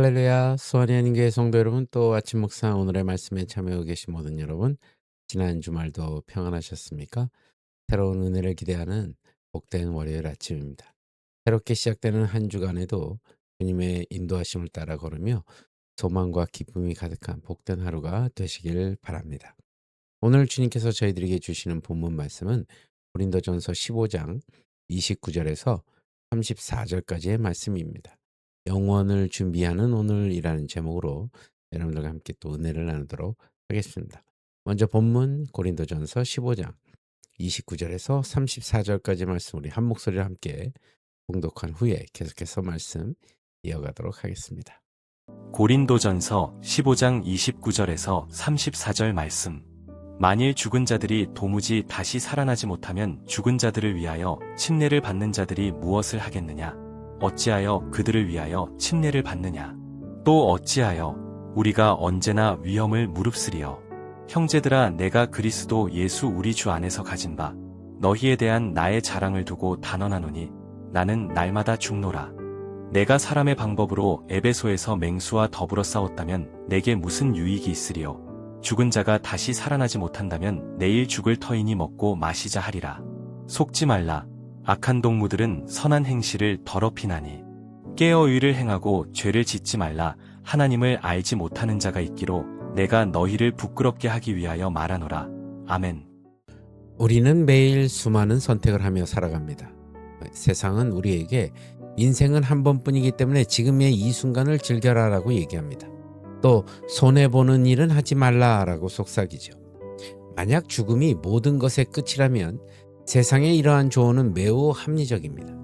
할렐루야. 수원의 한인교회 성도 여러분, 또 아침 묵상 오늘의 말씀에 참여하고 계신 모든 여러분, 지난 주말도 평안하셨습니까? 새로운 은혜를 기대하는 복된 월요일 아침입니다. 새롭게 시작되는 한 주간에도 주님의 인도하심을 따라 걸으며 소망과 기쁨이 가득한 복된 하루가 되시길 바랍니다. 오늘 주님께서 저희들에게 주시는 본문 말씀은 고린도전서 15장 29절에서 34절까지의 말씀입니다. 영원을 준비하는 오늘이라는 제목으로 여러분들과 함께 또 은혜를 나누도록 하겠습니다. 먼저 본문 고린도전서 15장 29절에서 34절까지 말씀 우리 한 목소리로 함께 봉독한 후에 계속해서 말씀 이어가도록 하겠습니다. 고린도전서 15장 29절에서 34절 말씀. 만일 죽은 자들이 도무지 다시 살아나지 못하면 죽은 자들을 위하여 침례를 받는 자들이 무엇을 하겠느냐? 어찌하여 그들을 위하여 침례를 받느냐? 또 어찌하여 우리가 언제나 위험을 무릅쓰리요? 형제들아, 내가 그리스도 예수 우리 주 안에서 가진 바 너희에 대한 나의 자랑을 두고 단언하노니 나는 날마다 죽노라. 내가 사람의 방법으로 에베소에서 맹수와 더불어 싸웠다면 내게 무슨 유익이 있으리요? 죽은 자가 다시 살아나지 못한다면 내일 죽을 터이니 먹고 마시자 하리라. 속지 말라. 악한 동무들은 선한 행실을 더럽히나니 깨어 의를 행하고 죄를 짓지 말라. 하나님을 알지 못하는 자가 있기로 내가 너희를 부끄럽게 하기 위하여 말하노라. 아멘. 우리는 매일 수많은 선택을 하며 살아갑니다. 세상은 우리에게 인생은 한 번뿐이기 때문에 지금의 이 순간을 즐겨라라고 얘기합니다. 또 손해보는 일은 하지 말라라고 속삭이죠. 만약 죽음이 모든 것의 끝이라면 세상의 이러한 조언은 매우 합리적입니다.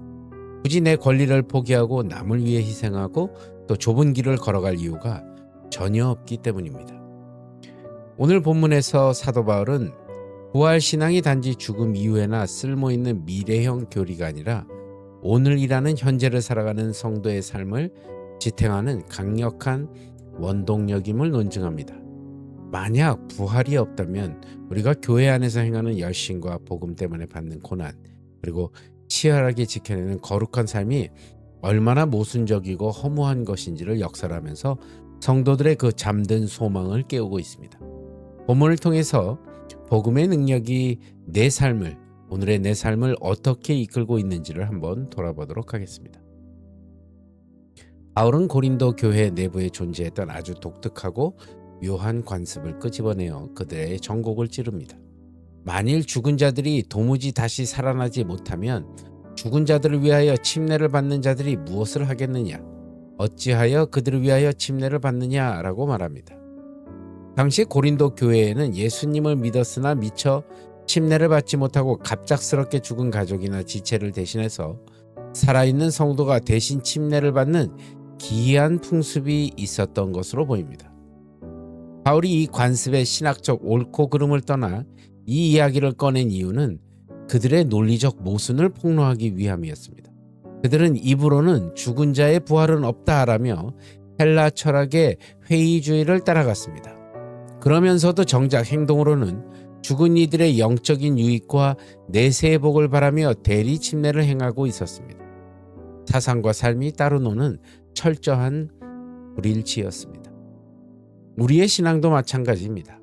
굳이 내 권리를 포기하고 남을 위해 희생하고 또 좁은 길을 걸어갈 이유가 전혀 없기 때문입니다. 오늘 본문에서 사도 바울은 부활신앙이 단지 죽음 이후에나 쓸모있는 미래형 교리가 아니라 오늘이라는 현재를 살아가는 성도의 삶을 지탱하는 강력한 원동력임을 논증합니다. 만약 부활이 없다면 우리가 교회 안에서 행하는 열심과 복음 때문에 받는 고난, 그리고 치열하게 지켜내는 거룩한 삶이 얼마나 모순적이고 허무한 것인지를 역설하면서 성도들의 그 잠든 소망을 깨우고 있습니다. 본문을 통해서 복음의 능력이 오늘의 내 삶을 어떻게 이끌고 있는지를 한번 돌아보도록 하겠습니다. 바울은 고린도 교회 내부에 존재했던 아주 독특하고 묘한 관습을 끄집어내어 그들의 전곡을 찌릅니다. 만일 죽은 자들이 도무지 다시 살아나지 못하면 죽은 자들을 위하여 침례를 받는 자들이 무엇을 하겠느냐? 어찌하여 그들을 위하여 침례를 받느냐라고 말합니다. 당시 고린도 교회에는 예수님을 믿었으나 미처 침례를 받지 못하고 갑작스럽게 죽은 가족이나 지체를 대신해서 살아있는 성도가 대신 침례를 받는 기이한 풍습이 있었던 것으로 보입니다. 바울이 이 관습의 신학적 옳고 그름을 떠나 이 이야기를 꺼낸 이유는 그들의 논리적 모순을 폭로하기 위함이었습니다. 그들은 입으로는 죽은 자의 부활은 없다라며 헬라 철학의 회의주의를 따라갔습니다. 그러면서도 정작 행동으로는 죽은 이들의 영적인 유익과 내세의 복을 바라며 대리 침례를 행하고 있었습니다. 사상과 삶이 따로 노는 철저한 불일치였습니다. 우리의 신앙도 마찬가지입니다.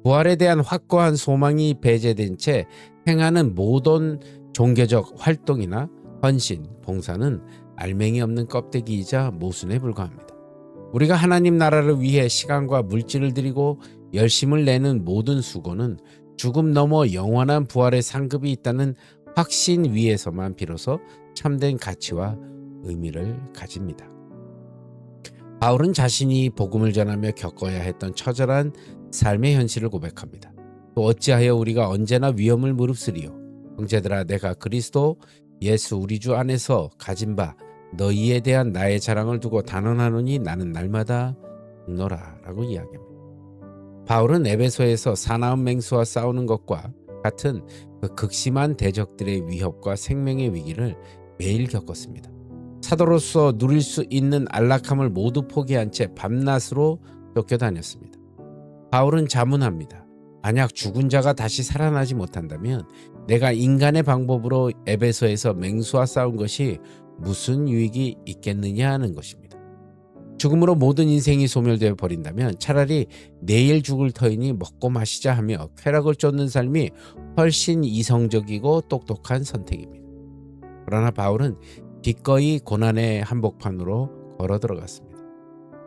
부활에 대한 확고한 소망이 배제된 채 행하는 모든 종교적 활동이나 헌신, 봉사는 알맹이 없는 껍데기이자 모순에 불과합니다. 우리가 하나님 나라를 위해 시간과 물질을 들이고 열심을 내는 모든 수고는 죽음 넘어 영원한 부활의 상급이 있다는 확신 위에서만 비로소 참된 가치와 의미를 가집니다. 바울은 자신이 복음을 전하며 겪어야 했던 처절한 삶의 현실을 고백합니다. 또 어찌하여 우리가 언제나 위험을 무릅쓰리요? 형제들아, 내가 그리스도 예수 우리 주 안에서 가진 바 너희에 대한 나의 자랑을 두고 단언하노니 나는 날마다 죽노라 라고 이야기합니다. 바울은 에베소에서 사나운 맹수와 싸우는 것과 같은 그 극심한 대적들의 위협과 생명의 위기를 매일 겪었습니다. 사도로서 누릴 수 있는 안락함을 모두 포기한 채 밤낮으로 쫓겨다녔습니다. 바울은 자문합니다. 만약 죽은 자가 다시 살아나지 못한다면 내가 인간의 방법으로 에베소에서 맹수와 싸운 것이 무슨 유익이 있겠느냐 하는 것입니다. 죽음으로 모든 인생이 소멸되어 버린다면 차라리 내일 죽을 터이니 먹고 마시자 하며 쾌락을 쫓는 삶이 훨씬 이성적이고 똑똑한 선택입니다. 그러나 바울은 기꺼이 고난의 한복판으로 걸어 들어갔습니다.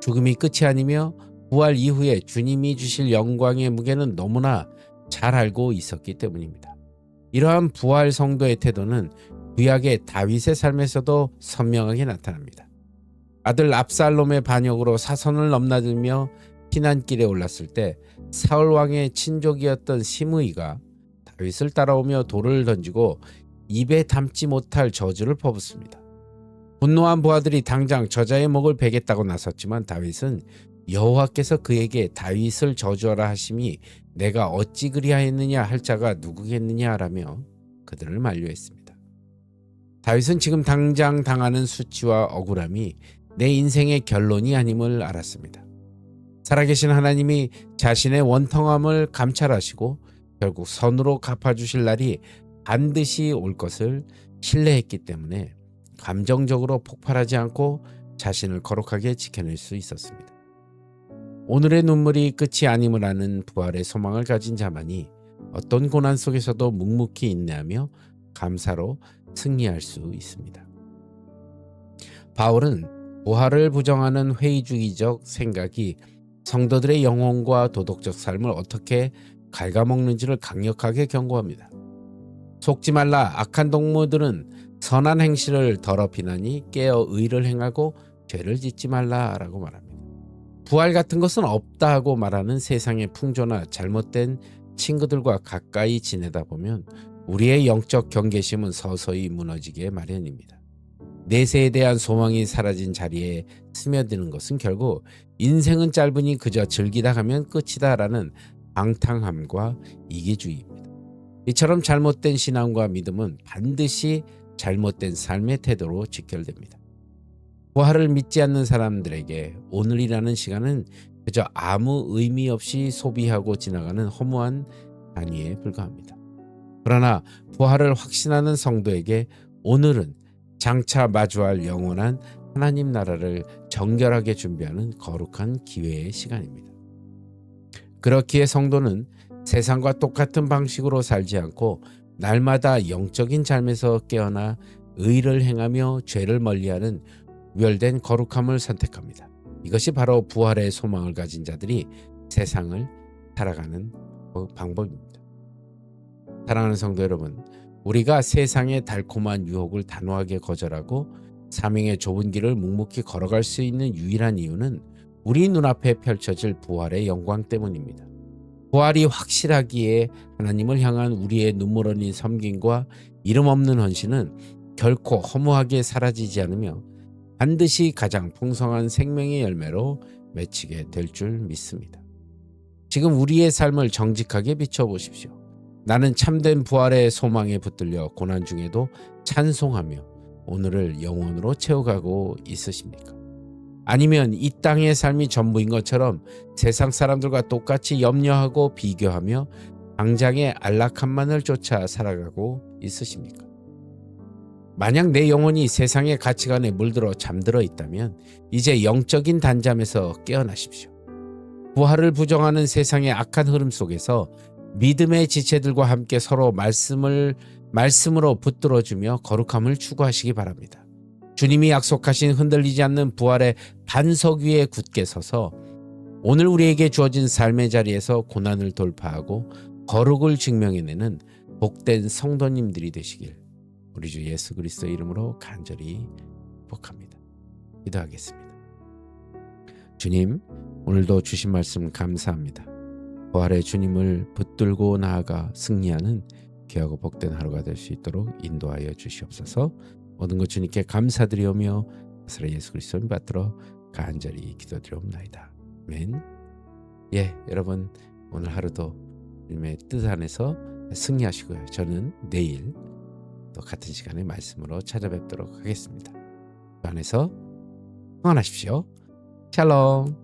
죽음이 끝이 아니며 부활 이후에 주님이 주실 영광의 무게는 너무나 잘 알고 있었기 때문입니다. 이러한 부활 성도의 태도는 구약의 다윗의 삶에서도 선명하게 나타납니다. 아들 압살롬의 반역으로 사선을 넘나들며 피난길에 올랐을 때 사울 왕의 친족이었던 시므이가 다윗을 따라오며 돌을 던지고 입에 담지 못할 저주를 퍼붓습니다. 분노한 부하들이 당장 저자의 목을 베겠다고 나섰지만 다윗은 여호와께서 그에게 다윗을 저주하라 하심이 내가 어찌 그리하였느냐 할 자가 누구겠느냐라며 그들을 만류했습니다. 다윗은 지금 당장 당하는 수치와 억울함이 내 인생의 결론이 아님을 알았습니다. 살아계신 하나님이 자신의 원통함을 감찰하시고 결국 선으로 갚아주실 날이 반드시 올 것을 신뢰했기 때문에 감정적으로 폭발하지 않고 자신을 거룩하게 지켜낼 수 있었습니다. 오늘의 눈물이 끝이 아님을 아는 부활의 소망을 가진 자만이 어떤 고난 속에서도 묵묵히 인내하며 감사로 승리할 수 있습니다. 바울은 부활을 부정하는 회의주의적 생각이 성도들의 영혼과 도덕적 삶을 어떻게 갉아먹는지를 강력하게 경고합니다. 속지 말라. 악한 동무들은 선한 행실을 더럽히나니 깨어 의를 행하고 죄를 짓지 말라라고 말합니다. 부활 같은 것은 없다 하고 말하는 세상의 풍조나 잘못된 친구들과 가까이 지내다 보면 우리의 영적 경계심은 서서히 무너지게 마련입니다. 내세에 대한 소망이 사라진 자리에 스며드는 것은 결국 인생은 짧으니 그저 즐기다 가면 끝이다라는 방탕함과 이기주의입니다. 이처럼 잘못된 신앙과 믿음은 반드시 잘못된 삶의 태도로 직결됩니다. 부활을 믿지 않는 사람들에게 오늘이라는 시간은 그저 아무 의미 없이 소비하고 지나가는 허무한 단위에 불과합니다. 그러나 부활을 확신하는 성도에게 오늘은 장차 마주할 영원한 하나님 나라를 정결하게 준비하는 거룩한 기회의 시간입니다. 그렇기에 성도는 세상과 똑같은 방식으로 살지 않고 날마다 영적인 삶에서 깨어나 의를 행하며 죄를 멀리하는 구별된 거룩함을 선택합니다. 이것이 바로 부활의 소망을 가진 자들이 세상을 살아가는 방법입니다. 사랑하는 성도 여러분, 우리가 세상의 달콤한 유혹을 단호하게 거절하고 사명의 좁은 길을 묵묵히 걸어갈 수 있는 유일한 이유는 우리 눈앞에 펼쳐질 부활의 영광 때문입니다. 부활이 확실하기에 하나님을 향한 우리의 눈물 흘린 섬김과 이름 없는 헌신은 결코 허무하게 사라지지 않으며 반드시 가장 풍성한 생명의 열매로 맺히게 될 줄 믿습니다. 지금 우리의 삶을 정직하게 비춰보십시오. 나는 참된 부활의 소망에 붙들려 고난 중에도 찬송하며 오늘을 영원으로 채워가고 있으십니까? 아니면 이 땅의 삶이 전부인 것처럼 세상 사람들과 똑같이 염려하고 비교하며 당장의 안락함만을 쫓아 살아가고 있으십니까? 만약 내 영혼이 세상의 가치관에 물들어 잠들어 있다면 이제 영적인 단잠에서 깨어나십시오. 부활을 부정하는 세상의 악한 흐름 속에서 믿음의 지체들과 함께 서로 말씀으로 붙들어주며 거룩함을 추구하시기 바랍니다. 주님이 약속하신 흔들리지 않는 부활의 반석 위에 굳게 서서 오늘 우리에게 주어진 삶의 자리에서 고난을 돌파하고 거룩을 증명해내는 복된 성도님들이 되시길 우리 주 예수 그리스도의 이름으로 간절히 축복합니다. 기도하겠습니다. 주님, 오늘도 주신 말씀 감사합니다. 부활의 주님을 붙들고 나아가 승리하는 귀하고 복된 하루가 될 수 있도록 인도하여 주시옵소서. 모든 것 주님께 감사드리오며 나사렛 예수 그리스도를 받들어 간절히 기도드리옵나이다. 아멘. 여러분 오늘 하루도 주님의 뜻 안에서 승리하시고요. 저는 내일 또 같은 시간에 말씀으로 찾아뵙도록 하겠습니다. 그 안에서 평안하십시오. 샬롬.